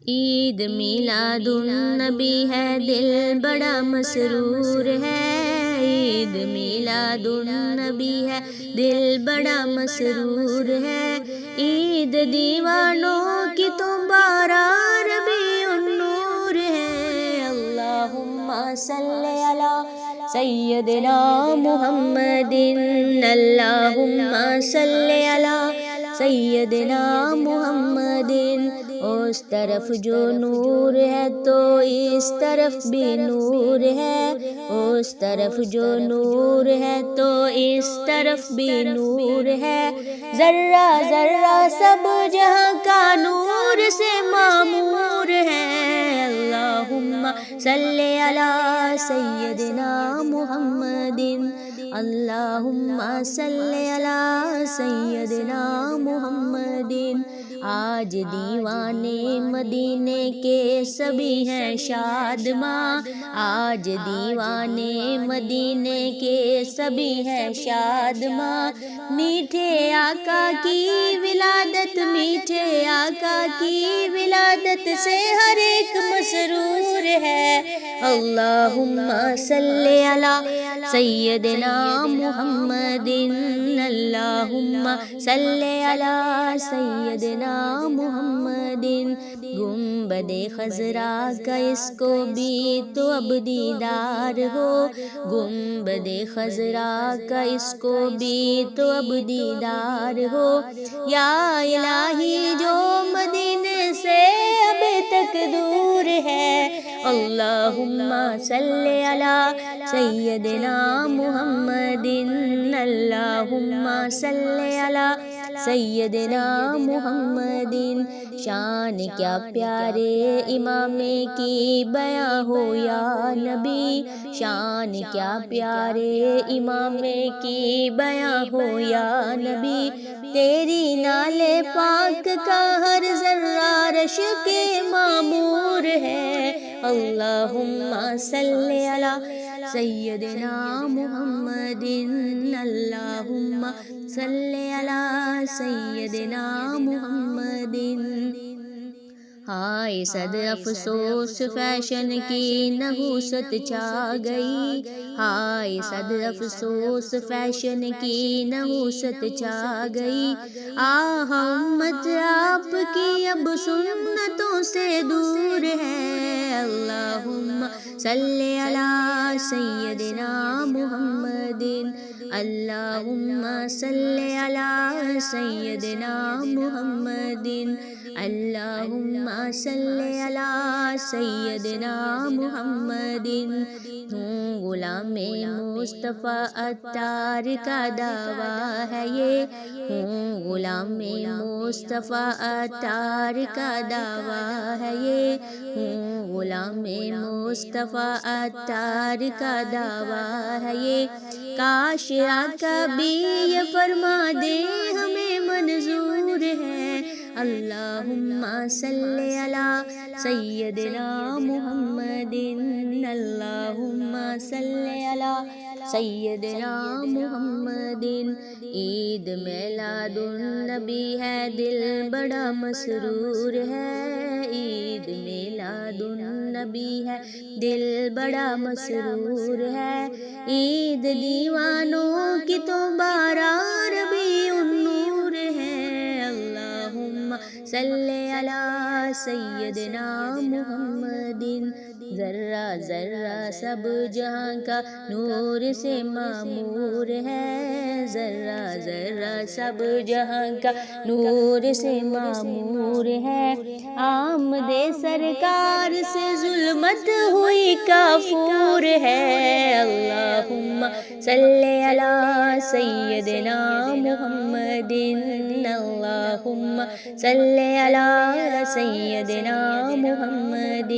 عید میلاد النبی ہے، دل بڑا مسرور ہے۔ عید میلاد النبی ہے، دل بڑا مسرور ہے۔ عید دیوانوں کی تو بارہ ربیع النور ہے۔ اللہم صلی علی سیدنا محمد، اللہم صلی علی سیدنا محمد۔ اس طرف جو نور ہے تو اس طرف بھی نور ہے، اس طرف جو نور ہے تو اس طرف بھی نور ہے۔ ذرہ ذرہ سب جہاں کا نور سے معمور ہے۔ اللہم صلی علی سیدنا محمد، اللہم صلی علی سیدنا محمد۔ آج دیوانے مدینے کے سبھی ہیں شادماں، آج دیوانے مدینے کے سبھی ہیں شادماں۔ میٹھے آقا کی ولادت، میٹھے آقا کی ولادت سے ہر ایک مسرور ہے۔ اللہم صلی علی سیدنا محمد، اللہم صلی علی سیدنا محمد۔ گنبد خضرا کا اس کو بھی تو اب دیدار ہو، گنبد خضرا کا اس کو بھی تو اب دیدار ہو۔ یا الہی جو مدینے سے اب تک دور ہے، اللہم صلی علی سیدنا محمد، اللہم صلی علی سیدنا محمد۔ شان کیا پیارے امام کی بیاں ہو یا نبی، شان کیا پیارے امام کی بیاں ہو یا نبی۔ تیری نال پاک کا ہر ذرہ عرش کے معمور ہے۔ اللہم صلی علی سیدنا محمد، اللہم صلی علی سیدنا محمد۔ ہائے صد افسوس فیشن کی نحوست چھا گئی، ہائے صد افسوس فیشن کی نحوست چھا گئی۔ آہ امت آپ کی اب سنتوں سے دور ہے۔ اللہم صلی علی سیدنا محمد، اللہم صلی علی سیدنا محمد، اللہم صلی علی سیدنا محمد۔ ہوں غلام مصطفیٰ عطار کا دعویٰ ہے یہ، ہوں غلام مصطفیٰ عطار کا دعویٰ ہے یہ، ہوں غلام مصطفیٰ عطار کا دعویٰ ہے یہ۔ کاش آقا بھی یہ فرما دے ہمیں منظور ہے۔ اللہم صلی علی سیدنا محمد، اللہم صلی علی سیدنا محمد۔ عید میلاد النبی ہے، دل بڑا مسرور ہے۔ عید میلاد النبی ہے، دل بڑا مسرور ہے۔ عید دیوانوں کی تو بارہ ربیع النور ہے۔ اللہم صلی علی سیدنا محمد۔ ذرہ ذرہ سب جہاں کا نور سے معمور ہے، ذرہ ذرہ سب جہاں کا نور سے معمور ہے۔ آمد سرکار سے ظلمت ہوئی کافور ہے۔ اللہم صلی علی سیدنا محمد، اللہم صلی علی سیدنا محمد۔